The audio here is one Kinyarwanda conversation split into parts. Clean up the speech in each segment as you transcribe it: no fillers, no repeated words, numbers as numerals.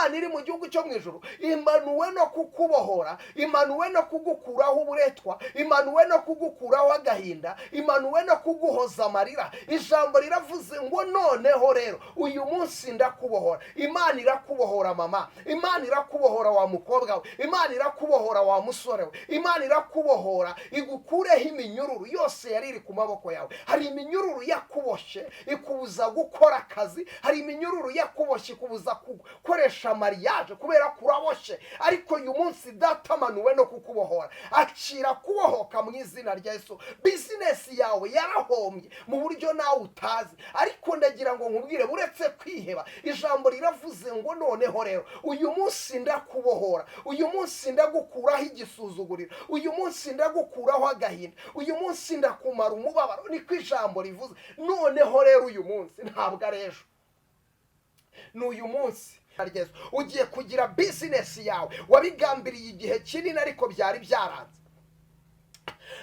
imana iri mu gihugu cyo mu ijuru imanuwe no kukubohora, imanuwe no kugukuraho uburetwa, imanuwe no kugukuraho agahinda, imanuwe no kuguhoza amarira. Ijambo riravuze ngo noneho rero uyu munsi ndakubohora. Imana irakubohora mama, Imana irakubohora wa mukobwa we, Imana irakubohora wa musore we, Imana irakubohora igukureho iminyururu yose yari iri ku maboko yawe. Hari iminyururu yakuboshe ikubuza gukora akazi, hari iminyururu yakuboshe ikubuza gukoresha mariage kubera kuraboshe, ariko uyu munsi data amanuwe no kukubohora. Akira kubohoka mu izina rya Yesu. Business yawe yarahombye mu buryo nawe utazi, ariko ndagira ngo nkubwire buretse kwiheba, ijambo riravuze ngo noneho rero uyu munsi ndakubohora, uyu munsi ndagukuraho igisuzuguriro, uyu munsi ndagukuraho agahinda, uyu munsi ndakumara umubabaro. Niko ijambo rivuze. Noneho rero uyu munsi ntabwo ari ejo, ni uyu munsi ugiye kugira business yawe wabigambiriye igihe kinini ariko byari byaranze,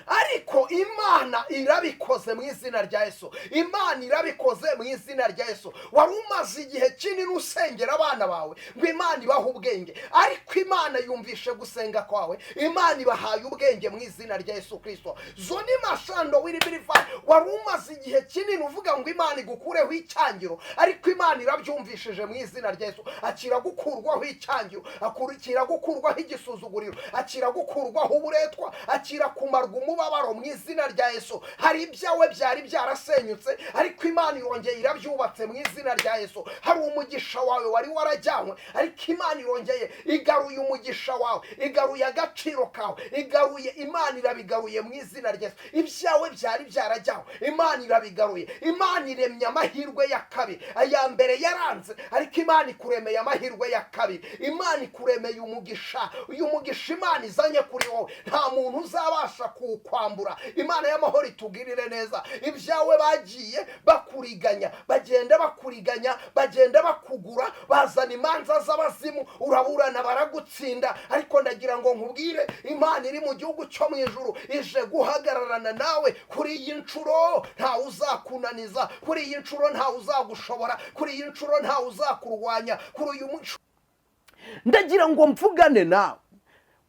ariko Imana irabikoze mu izina rya Yesu. Imana irabikoze mu izina rya Yesu. Wari umaze igihe kinini usengera abana bawe ngo Imana ibahe ubwenge, ariko Imana yumvishe gusenga kwawe, Imana ibahaye ubwenge mu izina rya Yesu Kristo. Zoni mashando wiribirifa, wari umaze igihe kinini uvuga ngo Imana igukureho icyangiro, ariko Imana irabyumvishije mu izina rya Yesu. Akira gukurwaho icyangiro, akira gukurwaho igisuzuguriro, akira gukurwaho uburetwa, akira kumarwa umubabaro mu izina rya Yesu. Hari ibyawe byari byarasenyutse, ariko Imana irongeye irabyubatse mu izina rya Yesu. Hari umugisha wawe wari warajyanywe, ariko Imana irongeye igaruye umugisha wawe, igaruye agaciro kawe, igaruye. Imana irabigaruye mu izina rya Yesu. Ibyawe byari byarajyanywe, Imana irabigaruye. Imana iremye amahirwe ya kabiri, aya mbere yaranze, ariko Imana ikuremeye amahirwe ya kabiri. Imana ikuremeye umugisha, uyu mugisha Imana izanye kuri wowe nta muntu uzabasha kukwambura. Imana y'amahoro itugirire neza. Ibyawe bagiye bakuriganya, bagenda bakuriganya, bagenda bakugura, bazana imanza z'abazimu, uraburana baragutsinda, ariko ndagira ngo nkubwire Imana iri mu gihugu cyo mu ijuru ije guhagararana nawe. Kuri iyi nshuro nta uzakunaniza, kuri iyi nshuro nta uzagushobora, kuri iyi nshuro nta uzakurwanya. Kuri uyu munsi ndagira ngo mvugane nawe.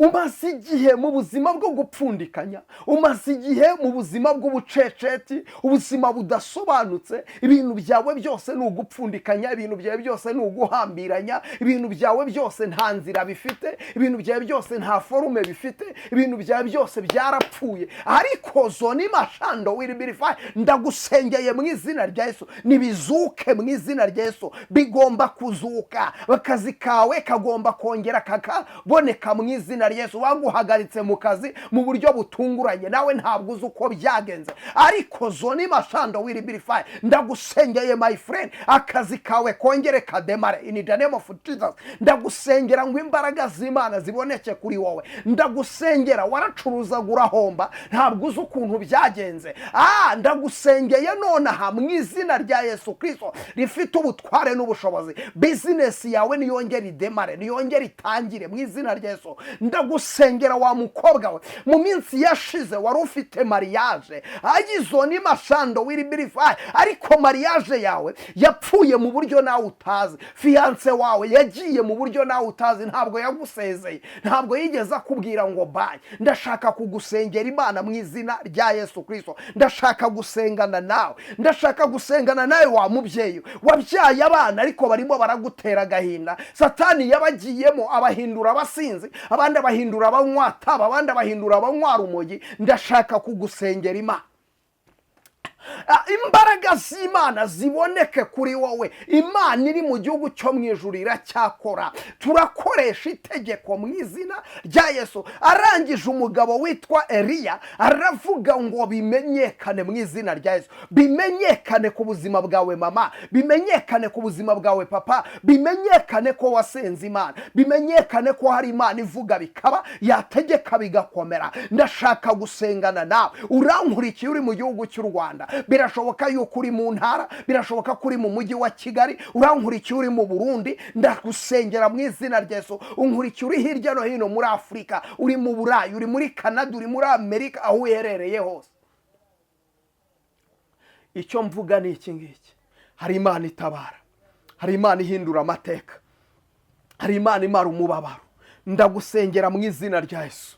Umaze igihe mu buzima bwo gupfundikanya, umaze igihe mu buzima bw'ubuceceti, ubuzima budasobanutse, ibintu byawe byose ni ugupfundikanya, ibintu byawe byose ni uguhambiranya, ibintu byawe byose nta nzira bifite, ibintu byawe byose nta forume bifite, ibintu byawe byose byarapfuye. Ariko zoni mashando wiribirifa, ndagusengeye mu izina rya Yesu, nibizuke mu izina rya Yesu. Bigomba kuzuka, akazi kawe kagomba kongera kakaboneka mu izina Yesu. Waguhagaritse mu kazi mu buryo butunguranye, nawe ntabwo uzi uko byagenze, ariko zoni mashando wiribirifa, ndagusengeye my friend, akazi kawe kongere kademare in the name of Jesus. Ndagusengera ngo imbaraga z'Imana ziboneke kuri wowe. Ndagusengera waracuruzaga urahomba, ntabwo uzi ukuntu byagenze. Ndagusengeye nonaha mu izina rya Yesu Kristo rifite ubutware n'ubushobozi. Business yawe niyongere idemare, niyongere itangire mu izina rya Yesu. Ndagusengera wa mukobwa we, mu minsi yashize wari ufite mariage, agizoni mashando wiribirifa, ariko mariage yawe yapfuye mu buryo nawe utazi. Fiance wawe yagiye mu buryo nawe utazi, ntabwo yagusezeye, ntabwo yigeze akubwira ngo bye. Ndashaka kugusengera Imana mu izina rya Yesu Kristo. Ndashaka gusengana nawe, ndashaka gusengana nawe wa mubyeyi wabyaye abana ariko barimo baragutera agahinda. Satani yabagiyemo abahindura abasinzi, abandi abahindura abanywa taba, abandi abahindura abanywa rumogi. Ndashaka kugusengera Imana, imbaraga z'Imana ziboneke kuri wowe. Imana iri mu gihugu cyo mu ijuru iracyakora. Turakoresha itegeko mu izina rya Yesu. Arangije umugabo witwa Eliya aravuga ngo bimenyekane mu izina rya Yesu. Bimenyekane ku buzima bwawe mama, bimenyekane ku buzima bwawe papa, bimenyekane ko wasenze Imana, bimenyekane ko hari Imana ivuga bikaba, yategeka bigakomera. Ndashaka gusengana nawe. Urankurikiye uri mu gihugu cy'u Rwanda, birashoboka yuko uri mu ntara, birashoboka ko uri mu mujyi wa Kigali, urankurikiye uri mu Burundi, ndagusengera mu izina rya Yesu. Unkurikiye uri hirya no hino muri Afurika, uri mu Burayi, uri muri Canada, uri muri Amerika, aho uherereye hose. Icyo mvuga ni iki ngiki: hari Imana itabara, hari Imana ihindura amateka, hari Imana imara umubabaro. Ndagusengera mu izina rya Yesu,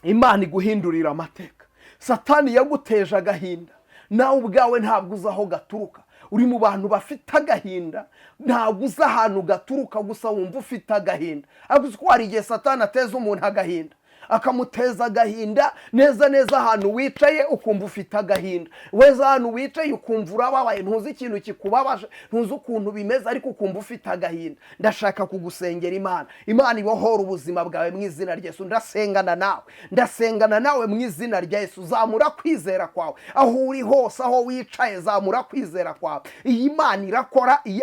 Imana iguhindurira amateka. Satani yaguteje agahinda, nawe ubwawe ntabwo uzi aho gaturuka. Uri mu bantu bafite agahinda, ntabwo uzi ahantu gaturuka, gusa wumva ufite agahinda. Ariko ko hari igihe Satani ateza umuntu agahinda, akamuteza agahinda neza neza ahantu wicaye ukumva ufite agahinda. Weza ahantu wicaye ukumva urababaye, ntuzi ikintu kikubabaje, ntuzi ukuntu bimeze, ariko ukumva ufite agahinda. Ndashaka kugusengera Imana ibohora ubuzima bwawe mu izina rya Yesu. Ndasengana nawe mu izina rya Yesu. Zamura kwizera kwawe aho uri hose, aho wicaye zamura kwizera kwawe. Iyi Imana irakora, iyi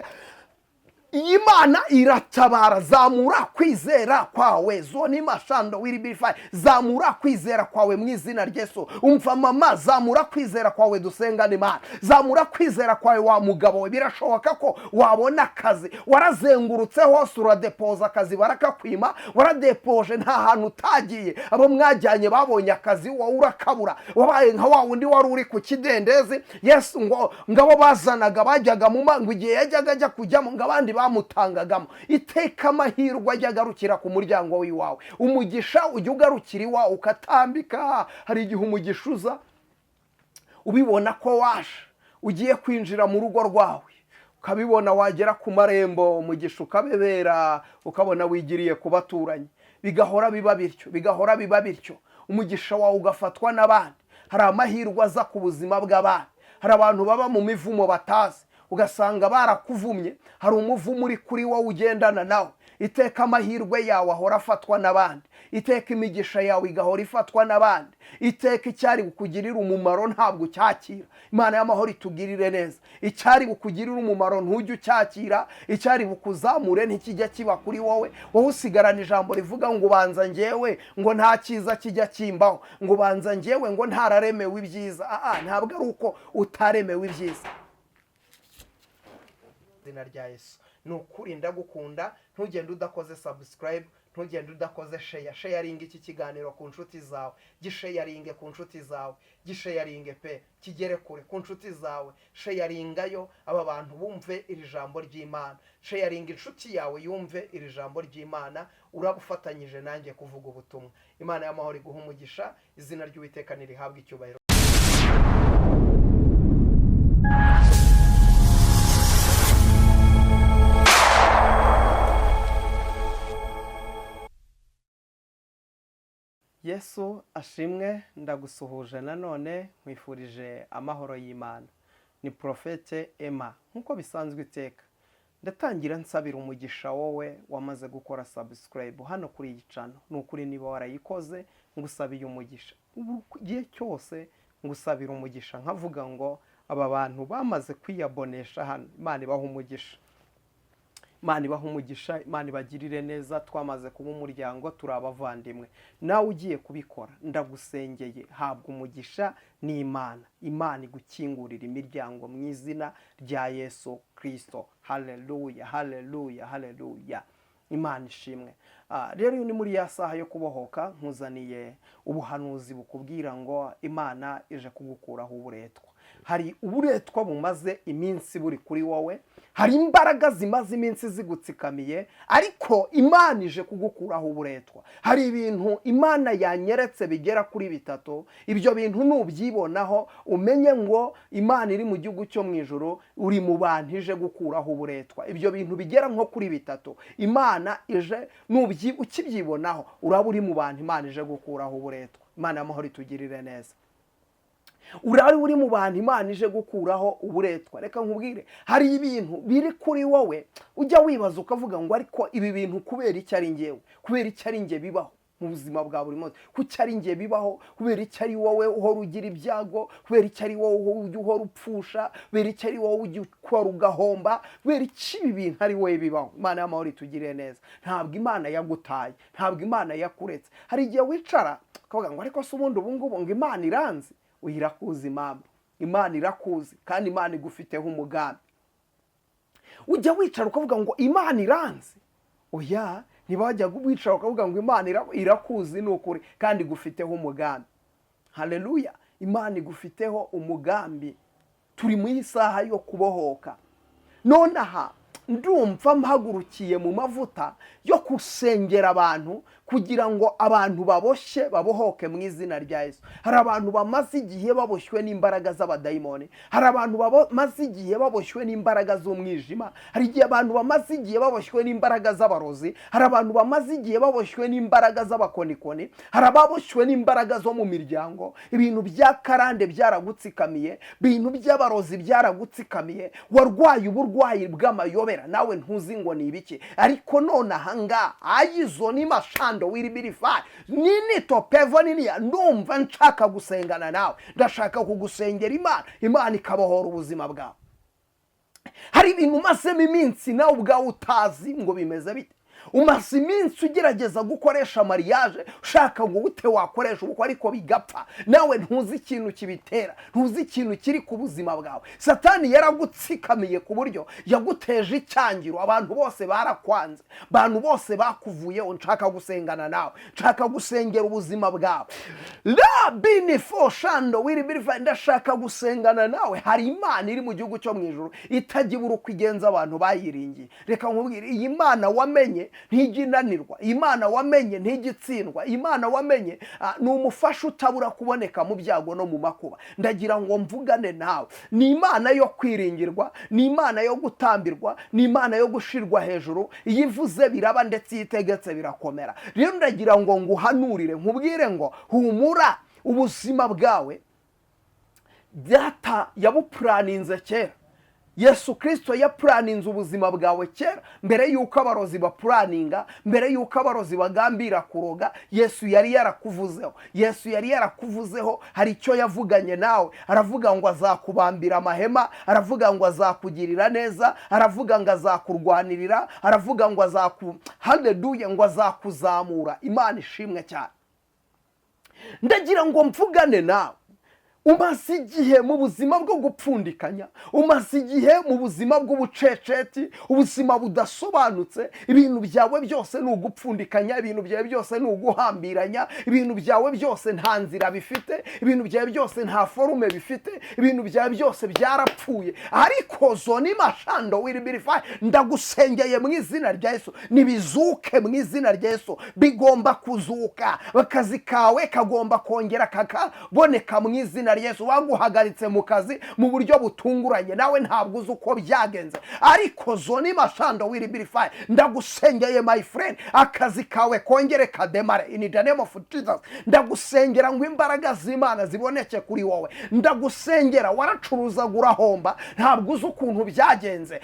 Imana iratabara. Zamura kwizera kwawe. Zoni mashando wiribifai, zamura kwizera kwawe mu izina rya Yesu. Umva mama, zamura kwizera kwawe, dusengane Imana. Zamura kwizera kwawe wa mugabo we. Birashoboka ko wabona akazi, warazengurutse hose uradepoza akazi barakakwima, waradepoje nta hantu utagiye, abo mwajyanye babonye akazi wowe urakabura, wabaye nka wa wundi wari uri ku kidendezi. Yesu ngo ngabo bazanaga bajyaga mu mango, igihe yajyaga ajya kujyamo ngabandi bamutangagamo. Iteka amahirwe ajya agarukira ku muryango w'iwawe. Umugisha ujya ugarukira iwawe ukatambika. Hari igihe umugisha uza ubibona ko waje, ugiye kwinjira mu rugo rwawe, ukabibona wagera ku marembo, umugisha ukabebera, ukabona wigiriye ku baturanyi. Bigahora biba bityo, umugisha wawe ugafatwa n'abandi. Hari amahirwe aza ku buzima bw'abandi. Hari abantu baba mu mivumo batazi, ugasanga barakuvumye. Hari umuvumo uri kuri wowe ugendana nawe. Iteka amahirwe yawe ahora afatwa n'abandi. Iteka imigisha yawe igahora ifatwa n'abandi. Iteka icyari bukugirira umumaro ntabwo cyakira. Imana y'amahoro itugirire neza. Icyari bukugirira umumaro ntujye ucyakira, icyari bukuzamure ntikijya kiba kuri wowe. Wowe usigarana ijambo rivuga ngo banza njyewe ngo nta cyiza kijya kimbaho, ngo banza njyewe ngo ntararemewe ibyiza. Ntabwo ari uko utaremewe ibyiza. Izina rya Yesu. Nukuri ndagukunda, ntugende udakoze subscribe, ntugende udakoze sharing iki kiganiro ku nshuti zawe. Gisharinge ku nshuti zawe, gisharinge pe kigere kure ku nshuti zawe. Sharingayo aba bantu bumve iri jambo ry'Imana. Sharing inshuti yawe yumve iri jambo ry'Imana. Urabufatanyije nanjye kuvuga ubutumwa. Imana y'amahoro iguhe umugisha, izina ry'Uwiteka nirihabwe icyubahiro. Yesu ashimwe. Ndagusuhuje nanone, nkwifurije amahoro y'Imana. Ni Profete Emma. Nkuko bisanzwe iteka, ndatangira nsabira umugisha wowe wamaze gukora subscribe hano kuri iyi channel. Nukuri niba warayikoze ngusabiye umugisha. Igihe cyose ngusabira umugisha, nkavuga ngo aba bantu bamaze kwiyabonesha hano, Imana ibaha umugisha. Imana ibaha umugisha, Imana ibagirire neza. Twamaze kuba umuryango, turi abavandimwe. Nawe ugiye kubikora, ndagusengeye, habwa umugisha n'Imana. Imana igukingurira imiryango mu izina rya Yesu Kristo. Haleluya, haleluya, haleluya. Imana ishimwe. Rero ni muri ya saha yo kubohoka, nkuzaniye ubuhanuzi bukubwira ngo Imana ije kugukuraho uburetwa. Hari uburetwa bumaze iminsi buri kuri wowe, hari imbaraga zimaze iminsi zigutsikamiye, ariko Imana ije kugukuraho uburetwa. Hari ibintu Imana yanyeretse bigera kuri 3. Ibyo bintu nubyibonaho umenye ngo Imana iri mu gihugu cyo mu ijuru, uri mu bantu ije gukuraho uburetwa. Ibyo bintu bigera nko kuri 3 Imana ije, ukibyibonaho uraba uri mu bantu Imana ije gukuraho uburetwa. Imana y'amahoro itugirire neza. Urari uri mu bantu Imana ije gukuraho uburetwa. Reka nkubwire, hari ibintu biri kuri wowe ujya wibaza ukavuga ngo ariko ibi bintu kubera iki ari njyewe, kubera iki ari njye bibaho mu buzima bwa buri munsi, kuki ari njye bibaho, kubera iki ari wowe uhora ugira ibyago, kubera iki ari wowe ujya uhora upfusha, kubera iki ari wowe ujya ukora ugahomba, kubera iki ibi bintu ari wowe bibaho. Imana y'amahoro itugirire neza. Ntabwo Imana yagutaye, ntabwo Imana yakuretse. Hari igihe wicara ukavuga ngo ariko se ubundi ubu ngubu ngo Imana iranzi. Uyirakuzi mama, Imana irakuzi kandi Imana igufiteho umugambi. Ujya wicara ukavuga ngo Imana iranzi. Oya, ntibajya wicara ukavuga ngo Imana irakuzi n'ukuri kandi igufiteho umugambi. Haleluya, Imana igufiteho umugambi. Turi mu isaha yo kubohoka. Nonaha ndumva mpagurukiye mu mavuta yo kusengera abantu kugira ngo abantu baboshye babohoke mu izina rya Yesu. Hari abantu bamaze igihe baboshywe n'imbaraga z'abadayimoni, hari abantu bamaze igihe baboshywe n'imbaraga z'umwijima, hari igihe abantu bamaze igihe baboshywe n'imbaraga z'abarozi, hari abantu bamaze igihe baboshywe n'imbaraga z'abakonikoni, hari ababoshywe n'imbaraga zo mu miryango. Ibintu bya karande byaragutsikamiye, ibintu by'abarozi byaragutsikamiye, warwaye uburwayi bw'amayobera nawe ntuzi ngo ni ibiki. Ariko none ahanga ayizo ni mashando wiribirifai nini topevo nini ya ndumva nshaka gusengana nawe, ndashaka kugusengera Imana ikabohora ubuzima bwawe. Hari ibintu umasemo iminsi nawe ubwawe utazi ngo bimeze bite. Umaze iminsi ugerageza gukoresha mariage, ushaka ngo ute wakoresha ubukwe ariko bigapfa, nawe ntuzi ikintu kibitera, ntuzi ikintu kiri ku buzima bwawe. Satani yaragutsikamiye ku buryo yaguteje icyangiro, abantu bose barakwanze, abantu bose bakuvuyeho. Nshaka gusengana nawe, nshaka gusengera ubuzima bwawe. La binifo shando wiribirifa, ndashaka gusengana nawe. Hari Imana iri mu gihugu cyo mu ijuru itagibura uko igenza abantu bayiringiye. Reka nkubwire, iyi Imana wamenye ntiginanirwa, Imana wamenye ntigitsindwa, Imana wamenye ni umufasha utabura kuboneka mu byago no mu makuba. Ndagira ngo mvugane nawe, ni Imana yo kwiringirwa, ni Imana yo gutambirwa, ni Imana yo gushirwa hejuru. Iyo ivuze biraba ndetse iyo itegetse birakomera. Rero ndagira ngo nguhanurire, nkubwire ngo humura, ubuzima bwawe data yabupuraninze kera. Yesu Kristo yapuraninze ubuzima bwawe kera, mbere yuko abarozi bapuraninga, mbere yuko abarozi bagambira kuroga. Yesu yari yarakuvuzeho, Yesu yari yarakuvuzeho. Hari icyo yavuganye nawe, aravuga ngo azakubambira amahema, aravuga ngo azakugirira neza, aravuga ngo azakurwanirira, aravuga ngo haleluya, ngo azakuzamura. Imana ishimwe cyane. Ndagira ngo mvugane nawe, umaze igihe mu buzima bwo gupfundikanya, umaze igihe mu buzima bw'ubuceceti, ubuzima budasobanutse. Ibintu byawe byose ni ugupfundikanya, ibintu byawe byose ni uguhambiranya, ibintu byawe byose nta nzira bifite, ibintu byawe byose nta forume bifite, ibintu byawe byose byarapfuye. Ariko zoni mashando wiribirifai, ndagusengeye mu izina rya Yesu, nibizuke mu izina rya Yesu. Bigomba kuzuka, akazi kawe kagomba kongera kakaboneka mu izina Yesu. Waguhagaritse mu kazi mu buryo butunguranye, nawe ntabwo uzi uko byagenze. Ariko zoni mashando wiribirifai, ndagusengeye my friend, akazi kawe kongere kademare in the name of Jesus. Ndagusengera ngo imbaraga z'Imana ziboneke kuri wowe. Ndagusengera, waracuruza gurahomba, ntabwo uzi ukuntu byagenze.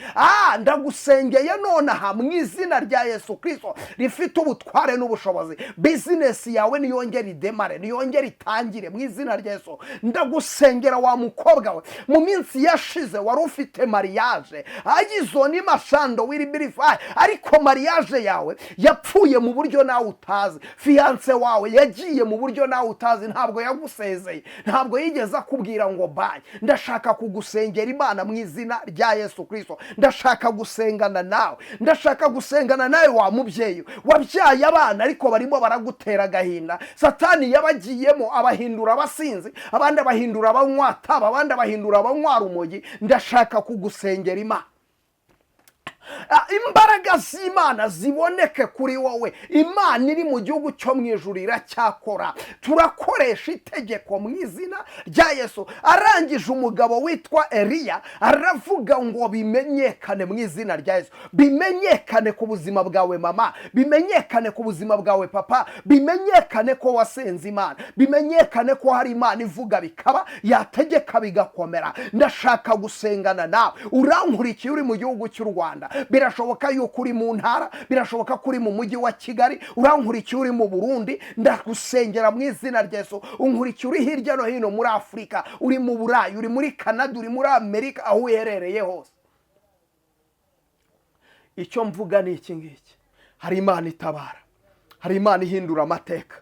Ndagusengeye nonaha mu izina rya Yesu Kristo rifite ubutware n'ubushobozi. Business yawe niyongere idemare, niyongere itangire mu izina rya Yesu. Ndagusengera wa mukobwa we, mu minsi yashize wari ufite mariage, agizo ni mashando wiribirifai, ariko mariage yawe yapfuye mu buryo nawe utazi. Fiance wawe yagiye mu buryo nawe utazi, ntabwo yagusezeye, ntabwo yigeze akubwira ngo bye. Ndashaka kugusengera Imana mu izina rya Yesu Kristo. Ndashaka gusengana nawe, ndashaka gusengana nawe wa mubyeyi wabyaye abana ariko barimo baragutera agahinda. Satani yabagiyemo abahindura abasinzi, abandi abahindura abanywataba, abandi abahindura abanywara umogi. Ndashaka kugusengera Imana, imbaraga z'Imana ziboneke kuri wowe. Imana iri mu gihugu cyo mu ijuru iracyakora. Turakoresha itegeko mu izina rya Yesu. Arangije umugabo witwa Eliya aravuga ngo bimenyekane mu izina rya Yesu, bimenyekane ku buzima bwawe mama, bimenyekane ku buzima bwawe papa, bimenyekane ko wasenze Imana, bimenyekane ko hari Imana ivuga bikaba, yategeka bigakomera. Ndashaka gusengana nawe. Urankurikiye uri mu gihugu cy'u Rwanda, birashoboka yuko uri mu ntara, birashoboka ko uri mu mujyi wa Kigali, urankurikiye uri mu Burundi, ndagusengera mu izina rya Yesu. Unkurikiye uri hirya no hino muri Afurika, uri mu Burayi, uri muri Canada, uri muri Amerika, aho uherereye hose. Icyo mvuga ni iki ngiki: hari Imana itabara, hari Imana ihindura amateka,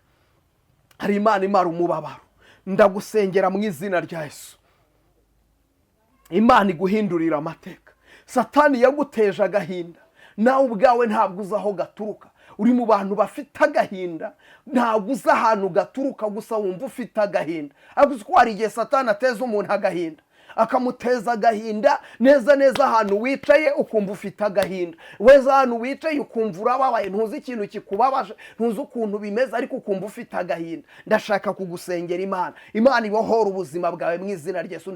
hari Imana imara umubabaro. Ndagusengera mu izina rya Yesu, Imana iguhindurira amateka. Satani yaguteje agahinda, nawe ubwawe ntabwo uzi aho gaturuka. Uri mu bantu bafite agahinda, ntabwo uzi ahantu gaturuka, gusa wumva ufite agahinda. Ariko ko hari igihe Satani ateza umuntu agahinda, akamuteza agahinda neza neza ahantu wicaye ukumva ufite agahinda, weza ahantu wicaye ukumva urababaye, ntuzi ikintu kikubabaje, ntuzi ukuntu bimeze, ariko ukumva ufite agahinda. Ndashaka kugusengera Imana ibohora ubuzima bwawe mu izina rya Yesu.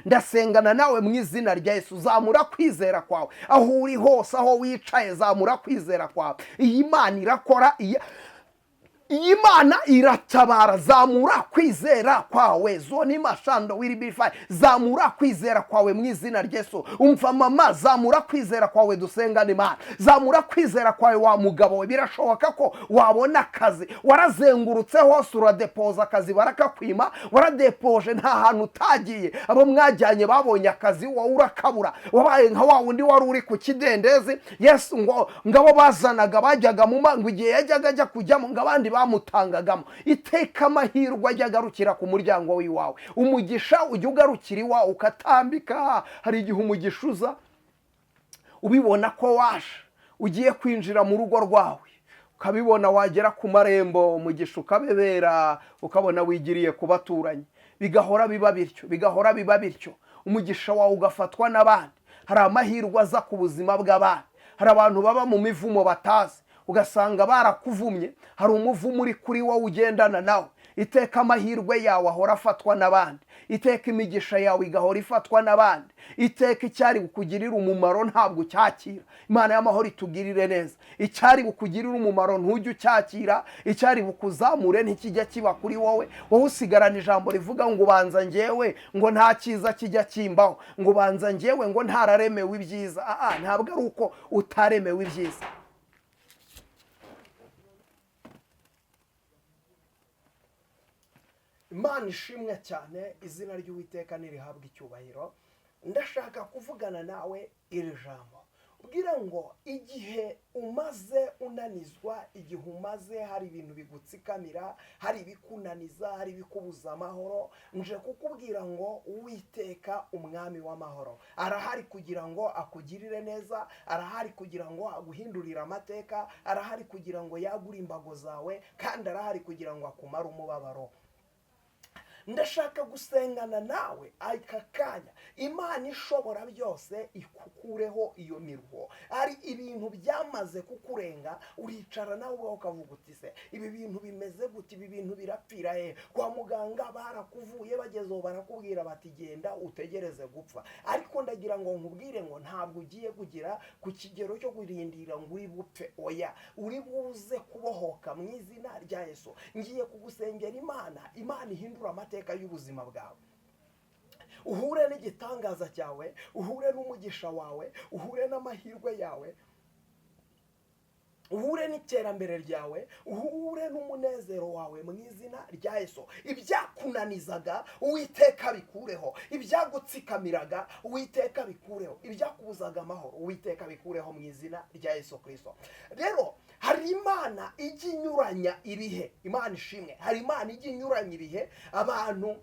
Ndasengana nawe mu izina rya Yesu. Zamura kwizera kwawe aho uri hose, aho wicaye, zamura kwizera kwawe. Iyi Mana irakora, iyi Mana iratabara. Zamura kwizera kwawe. Zoni mashando wiribifai, zamura kwizera kwawe mu izina rya Yesu. Umva mama, zamura kwizera kwawe, dusengana Imana. Zamura kwizera kwawe wa mugabo we. Birashoboka ko wabona akazi, warazengurutse hose uradepoza akazi barakakwima, waradepoje nta hantu utagiye, abo mwajyanye babonye akazi wowe urakabura, wabaye nka wa wundi wari uri ku kidendezi. Yesu ngabo bazanaga bajyaga mu mango, igihe yajyaga ajya kujyamo ngabandi bamutangagamo. Iteka amahirwe ajya agarukira ku muryango w'iwawe. Umugisha ujya ugarukira iwawe ukatambika. Hari igihe umugisha uza ubibona ko waje ugiye kwinjira mu rugo rwawe, ukabibona wagera ku marembo, umugisha ukabebera, ukabona wigiriye ku baturanyi. Bigahora biba bityo, umugisha wawe ugafatwa n'abandi. Hari amahirwe aza ku buzima bw'abandi. Hari abantu baba mu mivumo batazi, ugasanga barakuvumye. Hari umuvumo uri kuri wowe ugendana nawe. Iteka amahirwe yawe ahora afatwa n'abandi. Iteka imigisha yawe igahora ifatwa n'abandi. Iteka icyari bukugirira umumaro ntabwo cyakira. Imana y'amahoro itugirire neza. Icyari bukugirira umumaro ntujye ucyakira, icyari bukuzamure ntikijya kiba kuri wowe. Wowe usigarana ijambo rivuga ngo ubanza njyewe ngo nta cyiza kijya kimbaho, ngo ubanza njyewe ngo ntararemewe ibyiza. Ntabwo ari uko utaremewe ibyiza. Imana ishimwe cyane, izina ry'Uwiteka nirihabwa icyubahiro. Ndashaka kuvugana nawe iri jambo. Ubwira ngo igihe umaze unanizwa, igihe umaze hari ibintu bigutsikamira, hari ibikunaniza, hari ibikubuza amahoro, nje kukubwira ngo Uwiteka umwami w'amahoro arahari kugira ngo akugirire neza, arahari kugira ngo aguhindurire amateka, arahari kugira ngo yagure imbago zawe, kandi arahari kugira ngo akumare umubabaro. Ndashaka gusengana nawe aka kanya. Imana ishobora byose ikukureho iyo miruho. Ari ibintu byamaze kukurenga, uricara nawe ukavuga uti se ibi bintu bimeze gute, ibi bintu birapfira he? Kwa muganga barakuvuye, bagezeho barakubwira bati genda utegereze gupfa. Ariko ndagira ngo nkubwire ngo ntabwo ugiye kugira ku kigero cyo kurindira ngo uri bupfe. Oya, uri buze kubohoka mu izina rya Yesu. Ngiye kugusengera Imana ihindura amateka y'ubuzima bwawe. Uhure n'igitangaza cyawe, uhure n'umugisha wawe, uhure n'amahirwe yawe, uhure n'iterambere ryawe, uhure n'umunezero wawe mu izina rya Yesu. Ibyakunanizaga Uwiteka bikureho, ibyagutsikamiraga Uwiteka bikureho, ibyakubuzaga amahoro Uwiteka bikureho mu izina rya Yesu Kristo. Rero hari Imana ijya inyuranya ibihe. Imana ishimwe, hari Imana ijya inyuranya ibihe. Abantu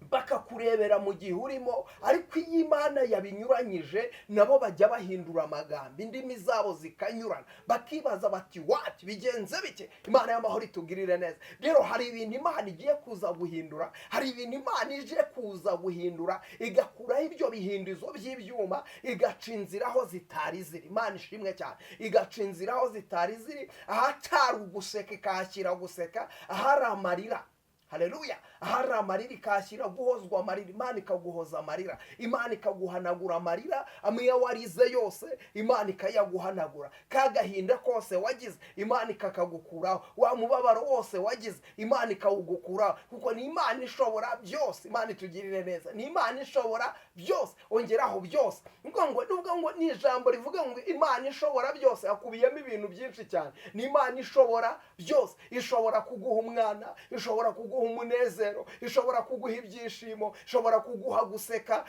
bakakurebera mu gihe urimo, ariko iyi Imana yabinyuranyije nabo bajya bahindura amagambo, indimi zabo zikanyurana, bakibaza bati what, bigenze bike? Imana y'amahoro itugirire neza. Rero hari ibintu Imana igiye kuza guhindura, hari ibintu Imana ije kuza guhindura, igakuraho ibyo bihindizo by'ibyuma, igaca inzira aho zitari ziri. Imana ishimwe cyane, igaca inzira aho zitari ziri. Ahatari uguseka ikahashyira guseka, ahari amarira, haleluya, ahari amarira ikashyira guhozwa amarira. Imana ikaguhoza amarira, Imana ikaguhanagura amarira amwe warize yose, Imana ikayaguhanagura. Kagahinda kose wagize, Imana ikakagukuraho. Wa mubabaro wose wagize, Imana ikawugukuraho, kuko ni Imana ishobora byose. Imana itugirire neza, ni Imana ishobora byose. Ongeraho byose. Nubwo ngo ni ijambo rivuga ngo Imana ishobora byose, hakubiyemo ibintu byinshi cyane. Ni Imana ishobora byose. Ishobora kuguha umwana, ishobora kuguha umunezero, ishobora kuguha ibyishimo, ishobora kuguha guseka,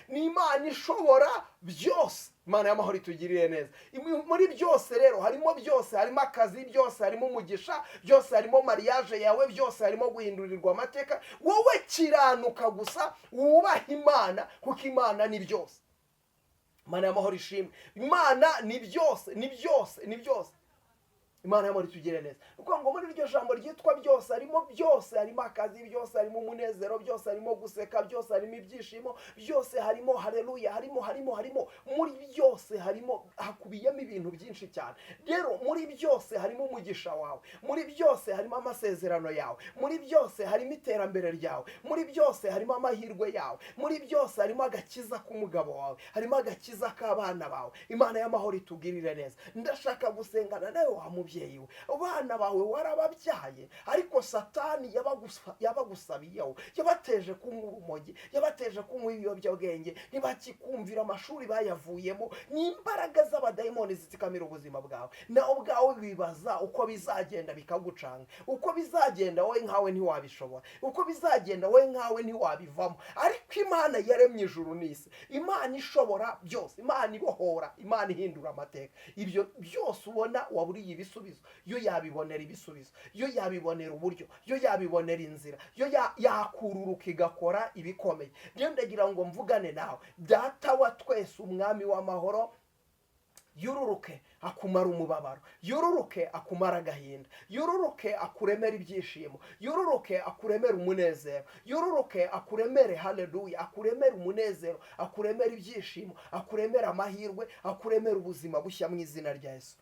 ni Imana ishobora byose. Imana y'amahoro itugirire neza. Muri byose rero harimo byose, harimo akazi byose, harimo umugisha byose, harimo mariage yawe byose, harimo guhindurirwa amateka. Wowe kiranuka gusa, wubaha Imana, kuko Imana ni byose. Imana y'amahoro ishimwe. Imana ni byose, ni byose, ni byose. Imana yamuri tugire neza. Uko ngo muri iryo jambo ryitwa byose, harimo akazi, byose harimo umunezero, byose harimo guseka, byose harimo ibyishimo, byose harimo haleluya, harimo muri byose harimo hakubiyemo ibintu byinshi cyane. Rero muri byose harimo umugisha wawe, muri byose harimo amasezerano yawe, muri byose harimo iterambere ryawe, muri byose harimo amahirwe yawe, muri byose harimo agakiza k'umugabo wawe, harimo agakiza k'abana bawe. Imana y'amahoro itugirire neza. Ndashaka gusengana nawe wa mubyeyi we, abana bawe warababyaye ariko satani yabagusabiyeho, yabateje kunywa urumogi, yabateje kunywa ibiyobyabwenge, ntibakikumvira amashuri bayavuyemo, n'imbaraga z'abadayimoni zitsikamira ubuzima bwawe. Nawe ubwawe bibaza uko bizagenda bikagucanga, uko bizagenda wowe nkawe ntiwabishobora, uko bizagenda wowe nkawe ntiwabivamo. Ariko Imana yaremye ijuru n'isi, Imana ishobora byose, Imana ibohora, Imana ihindura amateka. Ibyo byose ubona waburiye ibisubizo, yo yabibonera ibisubizo, yo yabibonera uburyo, yo yabibonera inzira, yo yakururuka igakora ibikomeye. Rero ndagira ngo mvugane nawe, data wa twese, umwami w'amahoro, yururuke akumara umubabaro, yururuke akumara agahinda, yururuke akuremera ibyishimo, yururuke akuremera umunezero, yururuke akuremere haleluya, akuremera umunezero, akuremera ibyishimo, akuremera amahirwe, akuremera ubuzima bushya mu izina rya Yesu.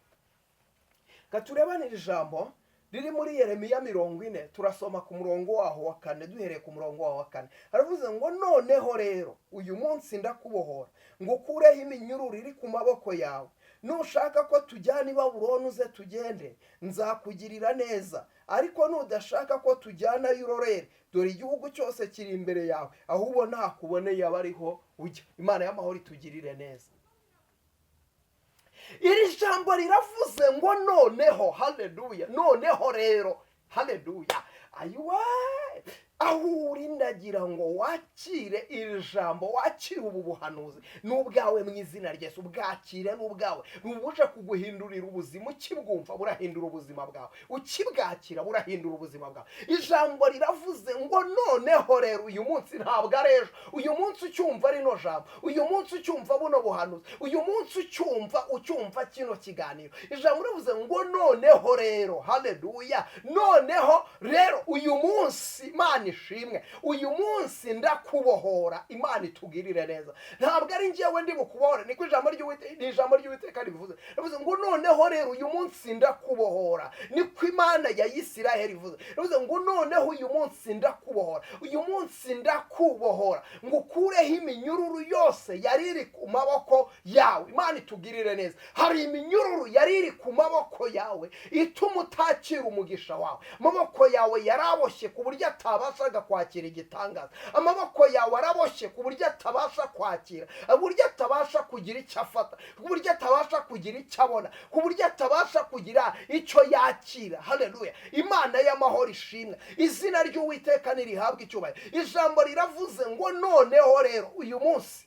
Katurebanira ijambo riri muri Yeremiya 40, turasoma ku murongo waho wa 4, duhereye ku murongo waho wa 4. Aravuze ngo noneho rero uyu munsi ndakubohora, ngo ukureho iminyururu iri ku maboko yawe. Nushaka ko tujyana i Babuloni uze tugende, nzakugirira neza. Ariko nudashaka ko tujyana y'urorere, dore igihugu cyose kiri imbere yawe, ahubwo ntakuboneye abariho ujya. Imana y'amahoro itugirire neza. Iri jambo riravuze ngo noneho, haleluya, noneho rero, haleluya. Ayuwa, aho uri ndagira ngo wakire iri jambo, wakire ubu buhanuzi n'ubwawe mu izina rya Yesu. Bwakire n'ubwawe, nubuje kuguhindurira ubuzima, ukibwumva burahindura ubuzima bwawe, ukibwakira burahindura ubuzima bwawe. Ijambo riravuze ngo noneho rero uyu munsi ntabwo ari ejo, uyu munsi ucyumva rino jambo, uyu munsi ucyumva buno buhanuzi, uyu munsi ucyumva kino kiganiro. Ijambo rivuze ngo noneho rero, haleluya, noneho rero uyu munsi Imana ishimwe, uyu munsi ndakubohora. Imana itugirire neza. Ntabwo ari njyewe ndi bukubohore, niko ijambo ry'Uwiteka rivuze. Rivuze ngo noneho rero uyu munsi ndakubohora, niko Imana ya Isiraheli ivuze. Rivuze ngo noneho uyu munsi ndakubohora, uyu munsi ndakubohora, ngo ukureho iminyururu yose yari iri ku maboko yawe. Imana itugirire neza. Hari iminyururu yari iri ku maboko yawe ituma utakira umugisha wawe. Amaboko yawe yaraboshye ku buryo atabashaga kwakira igitangaza. Amaboko yawe araboshye ku buryo atabasha kwakira, ku buryo atabasha kugira icyo afata, ku buryo atabasha kugira icyo abona, ku buryo atabasha kugira icyo yakira. Haleluya. Imana y'amahoro ishimwe, izina ry'Uwiteka nirihabwa icyubahiro. Ijambo riravuze ngo noneho rero uyu munsi,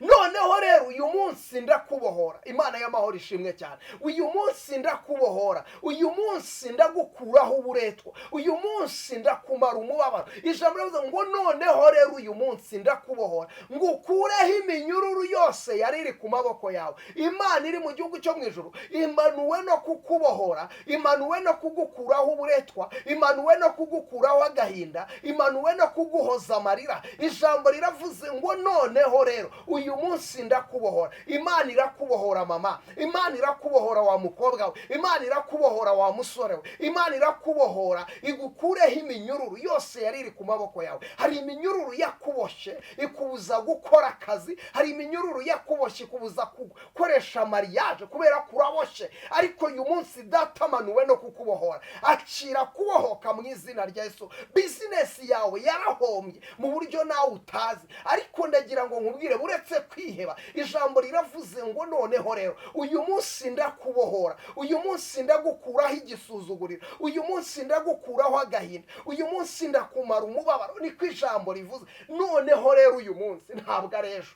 noneho rero uyu munsi ndakubohora. Imana y'amahoro ishimwe cyane. Uyu munsi ndakubohora, uyu munsi ndagukuraho uburetwa, uyu munsi ndakumara umubabaro. Ijambo rivuze ngo noneho rero uyu munsi ndakubohora, ngo ukureho iminyururu yose yari iri ku maboko yawe. Imana iri mu gihugu cyo mu ijuru imanuwe no kukubohora, imanuwe no kugukuraho uburetwa, imanuwe no kugukuraho agahinda, imanuwe no kuguhoza amarira. Ijambo riravuze ngo noneho rero uyu munsi ndakubohora. Imana irakubohora mama, Imana irakubohora wa mukobwa we, Imana irakubohora wa musore we, Imana irakubohora igukureho iminyururu yose yari iri ku maboko yawe. Hari iminyururu yakuboshye ikubuza gukora akazi, hari iminyururu yakuboshye ikubuza gukoresha mariage kubera kuraboshye, ariko uyu munsi datamanuwe no kukubohora. Akira kubohoka mu izina rya Yesu. Business yawe yarahombye mu buryo nawe utazi, ariko ndagira ngo nkubwire buretse kwiheba, ijambo riravuze ngo noneho rero uyu munsi ndakubohora, uyu munsi ndagukuraho igisuzuguriro, uyu munsi ndagukuraho agahinda, uyu munsi ndakumara umubabaro. Niko ijambo rivuze. Noneho rero uyu munsi ntabwo ari ejo,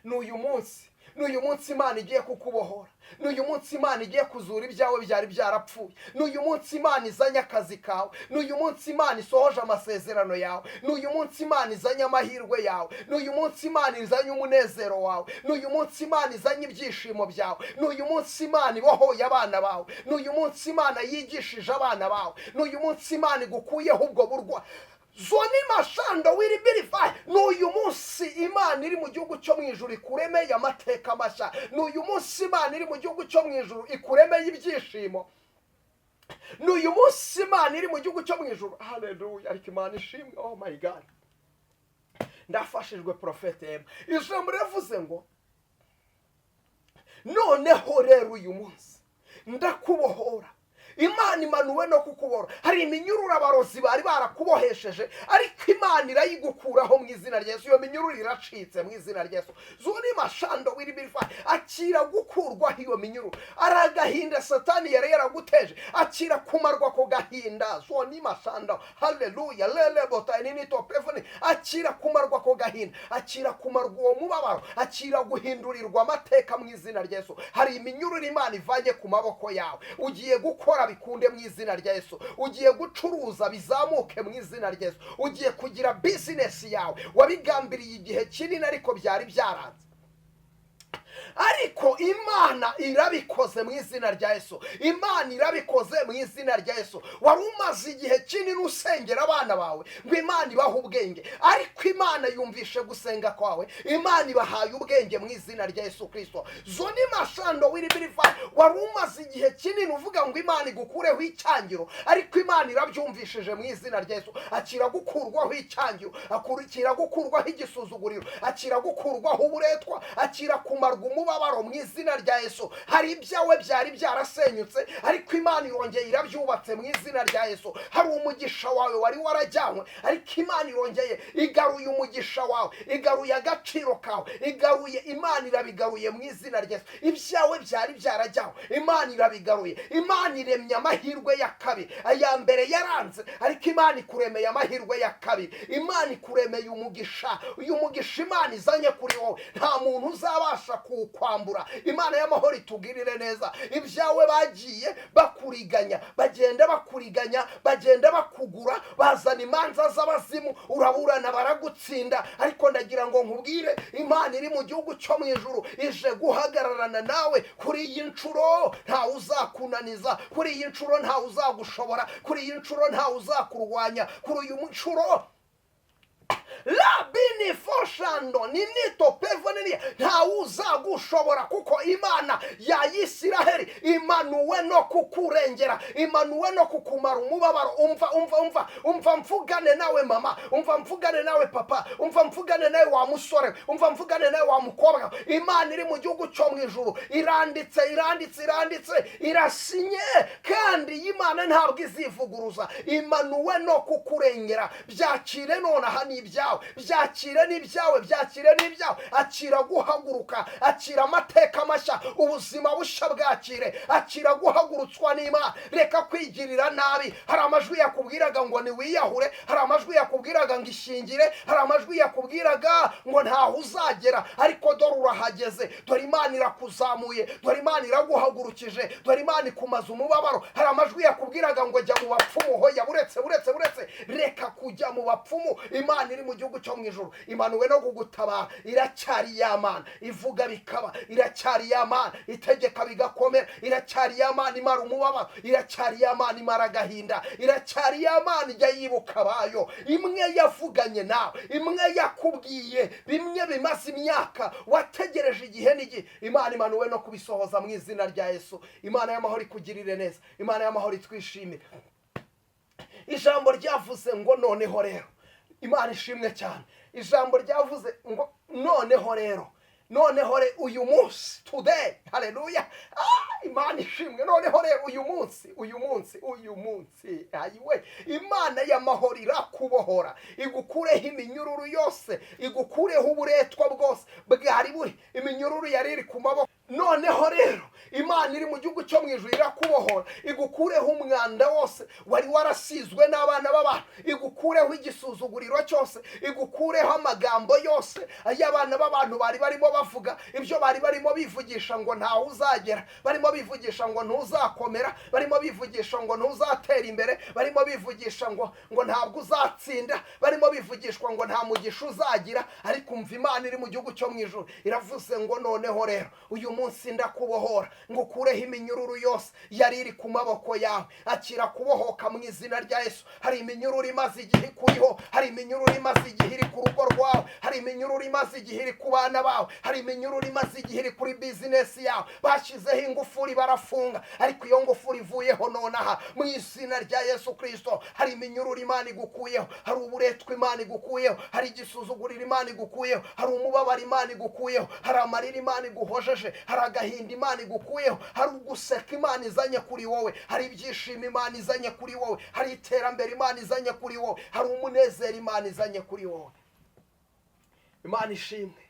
n'uyu munsi n'uyu munsi Imana igiye kukubohora, n'uyu munsi Imana igiye kuzura ibyawe byari byarapfuye, n'uyu munsi Imana izanye akazi kawe, n'uyu munsi Imana isohoje amasezerano yawe, n'uyu munsi Imana izanye amahirwe yawe, n'uyu munsi Imana izanye umunezero wawe, n'uyu munsi Imana izanye ibyishimo byawe, n'uyu munsi Imana ibohoye abana bawe, n'uyu munsi Imana yigishije abana bawe, n'uyu munsi Imana igukuyeho ubwo burwa zoni mashando wiribirifa. N'uyu munsi Imana iri mu gihugu cyo mu ijuru ikuremeye amateka mashya, n'uyu munsi Imana iri mu gihugu cyo mu ijuru ikuremeye ibyishimo, n'uyu munsi Imana iri mu gihugu cyo mu ijuru. Haleluya, ariko Imana ishimwe. Oh my God, ndafashijwe Profete. Ijambo rivuze ngo noneho rero uyu munsi ndakubohora. Imana imanuwe no kukubora. Hari iminyururu abarozi bari barakubohesheje, ariko Imana irayigukuraho mu izina rya Yesu. Iyo minyururu iracitse mu izina rya Yesu. Zoni mashando wiribirifa, akira gukurwaho iyo minyururu. Aragahinda Satani yari yaraguteje, akira kumarwa ko gahinda. Zoni mashando, haleluya, lele botani nito pefoni, akira kumarwa ko gahinda, akira kumarwa uwo mubabaro, akira guhindurirwa amateka mu izina rya Yesu. Hari iminyururu Imana ivanye ku maboko yawe, ugiye gukora bikunde mu izina rya Yesu, ugiye gucuruza bizamuke mu izina rya Yesu, ugiye kugira business yawe wabigambiriye igihe kinini ariko byari byaranze, ariko Imana irabikoze mu izina rya Yesu. Imana irabikoze mu izina rya Yesu. Wari umaze igihe kinini usengera abana bawe ngo Imana ibahe ubwenge, ariko Imana yumvishe gusenga kwawe, Imana ibahaye ubwenge mu izina rya Yesu Kristo. Zoni mashando wiribirifa, wari umaze igihe kinini uvuga ngo Imana igukureho icyangiro, ariko Imana irabyumvishije mu izina rya Yesu. Akira gukurwaho icyangiro, akira gukurwaho igisuzuguriro, akira gukurwaho uburetwa, akira kumarwa umubabaro mu izina rya Yesu. Hari ibyawe byari byarasenyutse, ariko Imana irongeye irabyubatse mu izina rya Yesu. Hari umugisha wawe wari warajyanywe, ariko Imana irongeye igaruye umugisha wawe, igaruye agaciro kawe, igaruye. Imana irabigaruye mu izina rya Yesu. Ibyawe byari byarajyanywe, Imana irabigaruye. Imana iremye amahirwe ya kabiri, aya mbere yaranze, ariko Imana ikuremeye amahirwe ya kabiri. Imana ikuremeye umugisha, uyu mugisha Imana izanye kuri wowe nta muntu uzabasha kukwambura. Imana y'amahoro itugirire neza. Ibyawe bagiye bakuriganya, bagenda bakuriganya, bagenda bakugura, bazana imanza z'abazimu, uraburana baragutsinda, ariko ndagira ngo nkubwire, Imana iri mu gihugu cyo mu ijuru ije guhagararana nawe. Kuri iyi nshuro ntawe uzakunaniza, kuri iyi nshuro ntawe uzagushobora, kuri iyi nshuro ntawe uzakurwanya, kuri uyu nshuro labini foshando ninito pevonenia ntawe uzagushobora, kuko Imana ya Isiraheli imanuwe no kukurengera, imanuwe no kukumara umubabaro. Umva mvugane nawe mama, umva mvugane nawe papa, umva mvugane nawe wa musore, umva mvugane nawe wa mukobwa. Imana iri mu gihugu cyo mu ijuru iranditse, irasinye, kandi Imana ntabwo izivuguruza. Imanuwe no kukurengera. Byakire none aha ni ibyawe, byakire n'ibyawe, byakire n'ibyawe. Akira guhaguruka, akira amateka mashya, ubuzima bushya bwakire, akira guhagurutswa n'Imana. Reka kwigirira nabi. Hari amajwi yakubwiraga ngo niwiyahure, hari amajwi yakubwiraga ngo ishingire, hari amajwi yakubwiraga ngo ntaho uzagera, ariko dore urahageze. Dore Imana irakuzamuye, dore Imana iraguhagurukije, dore Imana ikumaza umubabaro. Hari amajwi yakubwiraga ngo jya mu bapfumu, hoya buretse. Reka kujya mu bapfumu. Imana iri mu gihugu cyo mu ijuru imanuwe no kugutabara. Iracyari ya Mana ivuga bikaba, iracyari ya Mana itegeka bigakomera, iracyari ya Mana imara umubabaro, iracyari ya Mana imara agahinda, iracyari ya Mana ijya yibuka abayo. Imwe yavuganye nawe, imwe yakubwiye, bimwe bimaze imyaka wategereje igihe n'igihe, Imana imanuwe no kubisohoza mu izina rya Yesu. Imana y'amahoro ikugirire neza, Imana y'amahoro itwishimire. Ijambo ryavuze ngo noneho rero, Imana ishimwe cyane. Ijambo ryavuze ngo noneho rero uyu munsi, today, haleluya. Imana ishimwe. Noneho rero uyu munsi ayiwe, Imana y'amahoro irakubohora, igukureho iminyururu yose, igukureho uburetwa bwose bwari buri, iminyururu yari iri ku maboko. Noneho rero Imana iri mu gihugu cyo mu ijuru irakubohora, igukureho umwanda wose wari warasizwe n'abana b'abantu, igukureho igisuzuguriro cyose, igukureho amagambo yose ay'abana b'abantu bari barimo bavuga, ibyo bari barimo bivugisha ngo ntaho uzagera, barimo bivugisha ngo ntuzakomera, barimo bivugisha ngo ntuzatera imbere, barimo bivugisha ngo ntabwo uzatsinda, barimo bivugishwa ngo nta mugisha uzagira. Ariko umva Imana iri mu gihugu cyo mu ijuru iravuze ngo noneho rero uyu munsi ndakubohora, ngo ukureho iminyururu yose yari iri ku maboko yawe. Akira kubohoka mu izina rya Yesu. Hari iminyururu imaze igihe ikuriho, hari iminyururu imaze igihe iri ku rugo rwawe, hari iminyururu imaze igihe iri ku bana bawe, hari iminyururu imaze igihe iri kuri bizinesi yawe. Bashyizeho ingufuri barafunga, ariko iyo ngufuri ivuyeho nonaha mu izina rya Yesu Kristo. Hari iminyururu Imana igukuyeho, hari uburetwa Imana igukuyeho, hari igisuzuguriro Imana igukuyeho, hari umubabaro Imana igukuyeho, hari amarira Imana iguhojeje, hari agahinda Imana igukuyeho, hari uguseka Imana izanye kuri wowe, hari ibyishimo Imana izanye kuri wowe, hari iterambere Imana izanye kuri wowe, hari umunezero Imana izanye kuri wowe. Imana ishimwe.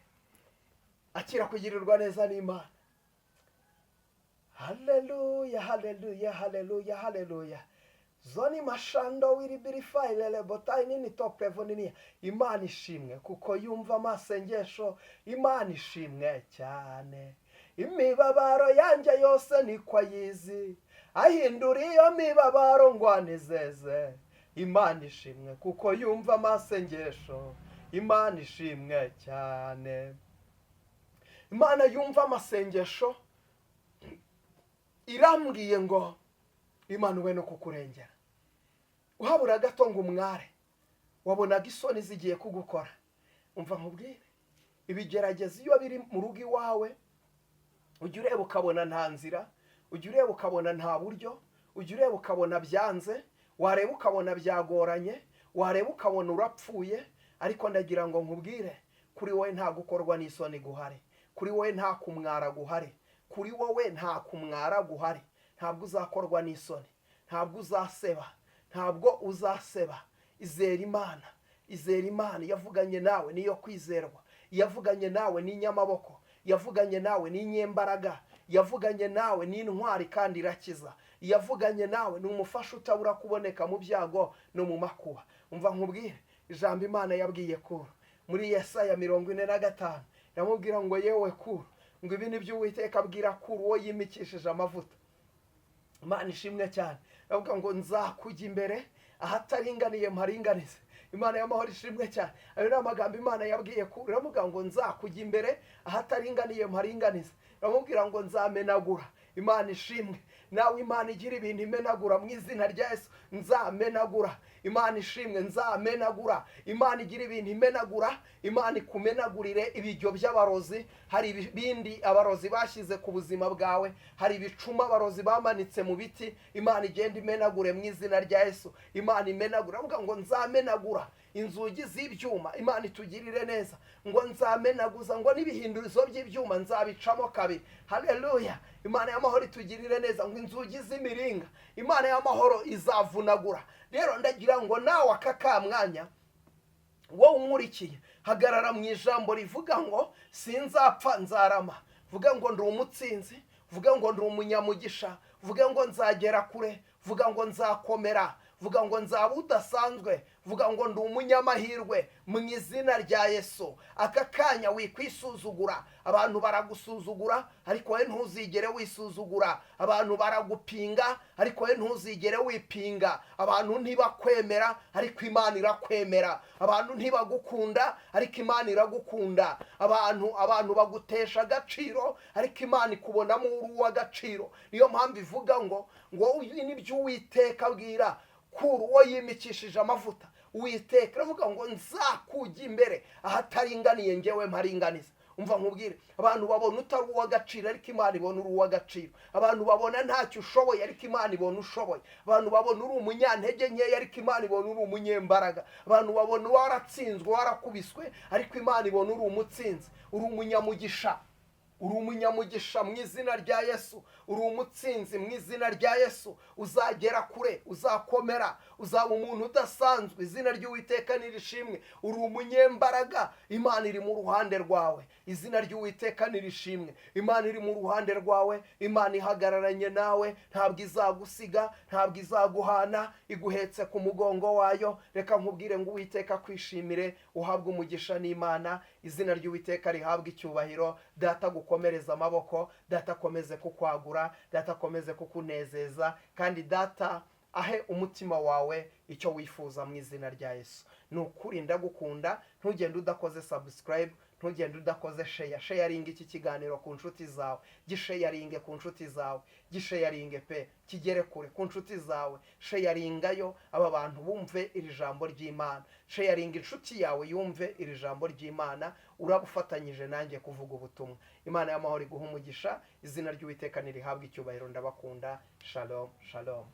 Akira kugirirwa neza n'Imana. Haleluya, haleluya, haleluya, haleluya. Zoni mashando wiribirifai lele botai nini toprevo nini. Imana ishimwe kuko yumva amasengesho. Imana ishimwe cyane. Imibabaro yanjye yose niko ayizi, ahindura iyo mibabaro ngo anezeze. Imana ishimwe kuko yumva amasengesho. Imana ishimwe cyane. Imana yumva amasengesho irambwiye ngo Imana we no kukurengera. Uhabura gato ngo umware, wabonaga isoni zigiye kugukora. Umva nkubwire, ibigerageza iyo biri mu rugo iwawe, ujya ureba ukabona nta nzira, ujya ureba ukabona nta buryo, ujya ureba ukabona byanze, wareba ukabona byagoranye, wareba ukabona urapfuye. Ariko ndagira ngo nkubwire, kuri wowe nta gukorwa n'isoni guhari, kuri wowe nta kumwara guhari, kuri wowe nta kumwara guhari. Ntabwo uzakorwa n'isoni, ntabwo uzaseba, ntabwo uzaseba. Izera Imana, izera Imana. Yavuganye nawe niyo kwizerwa, yavuganye nawe ni nyamaboko, yavuganye nawe ni nyembaraga, yavuganye nawe ni intwari kandi irakiza, yavuganye nawe ni umufasha utabura kuboneka mu byago no mu makuba. Umva nkubwire, ijambo Imana yabwiye Kuro muri Yesaya 45 yamubwira ngo yewe Kuro, ngo ibi nibyo Uwiteka abwira Kuro uwo yimikishije amavuta. Imana ishimwe cyane. Avuga ngo nzakujya imbere ahataringaniye mparinganize. Imana y'amahoro ishimwe cyane. Ayo ni amagambo Imana yabwiye Kuro. Iravuga ngo nzakujya imbere ahataringaniye mparinganize. Iramubwira ngo nzamenagura. Imana ishimwe. Nawe Imana igira ibintu imenagura mu izina rya Yesu. Nzamenagura. Imana ishimwe, nzamenagura. Imana igira ibintu imenagura. Imana ikumenagurire ibijyo by'abarozi. Hari ibindi abarozi bashyize ku buzima bwawe, hari ibicuma abarozi bamanitse mu biti. Imana igenda imenagure mu izina rya Yesu. Imana imenagura. Avuga ngo nzamenagura inzugi z'ibyuma. Imana itugirire neza. Ngo nzamenaguza, ngo n'ibihindurizo by'ibyuma nzabicamo kabiri. Haleluya. Imana y'amahoro itugirire neza. Ngo inzugi z'imiringa Imana y'amahoro izavunagura. Rero ndagira ngo nawe aka kamwanya wowe umurikiye, hagarara mu ijambo rivuga ngo sinzapfa nzarama. Vuga ngo ndi umutsinzi, vuga ngo ndi umunyamugisha, vuga ngo nzagera kure, vuga ngo nzakomera, vuga ngo nzaba udasanzwe, vuga ngo ndi umunyamahirwe mu izina rya Yesu. Aka kanya wikwisuzugura. Abantu baragusuzugura ariko we ntuzigere wisuzugura. Abantu baragupinga ariko we ntuzigere wipinga. Abantu ntibakwemera ariko Imana irakwemera. Abantu ntibagukunda ariko Imana iragukunda. Abantu bagutesha agaciro ariko Imana ikubonamo uri uw'agaciro. Niyo mpamvu ivuga ngo nibyo Uwiteka abwira Kuro uwo yimikishije amavuta. Uwiteka aravuga ngo nzakujya imbere ahataringaniye njyewe mparinganiza. Umva nkubwire, abantu babona utari uw'agaciro ariko Imana ibona uri uw'agaciro. Abantu babona ntacyo ushoboye ariko Imana ibona ushoboye. Abantu babona uri umunyantege nkeya ariko Imana ibona uri umunyembaraga. Abantu babona waratsinzwe warakubiswe ariko Imana ibona uri umutsinzi, uri umunyamugisha, uri umunyamugisha mu izina rya Yesu, uri umutsinzi mu izina rya Yesu, uzagera kure, uzakomera, uzaba umuntu udasanzwe, izina ry'Uwiteka nirishimwe, uri umunyembaraga, Imana iri mu ruhande rwawe, izina ry'Uwiteka nirishimwe, Imana iri mu ruhande rwawe, Imana ihagararanye nawe, ntabwo izagusiga, ntabwo izaguhana, iguhetse ku mugongo wayo. Reka nkubwire ngo Uwiteka kwishimire, uhabwe umugisha n'Imana, izina ry'Uwiteka rihabwe icyubahiro. Data gukomereza amaboko, data akomeze kukwagura, data akomeze kukunezeza, kandi data ahe umutima wawe icyo wifuza mu izina rya Yesu. Nukuri ndagukunda, ntugende udakoze subscribe, ntugende udakoze sharing iki kiganiro ku nshuti zawe, gisharinge ku nshuti zawe, gisharinge pe kigere kure ku nshuti zawe, sharingayo aba bantu bumve iri jambo ry'Imana, sharinga inshuti yawe yumve iri jambo ry'Imana, urabufatanyije nanjye kuvuga ubutumwa. Imana y'amahoro iguha umugisha, izina ry'Uwiteka nirihabwe icyubahiro. Ndabakunda. Shalom shalom.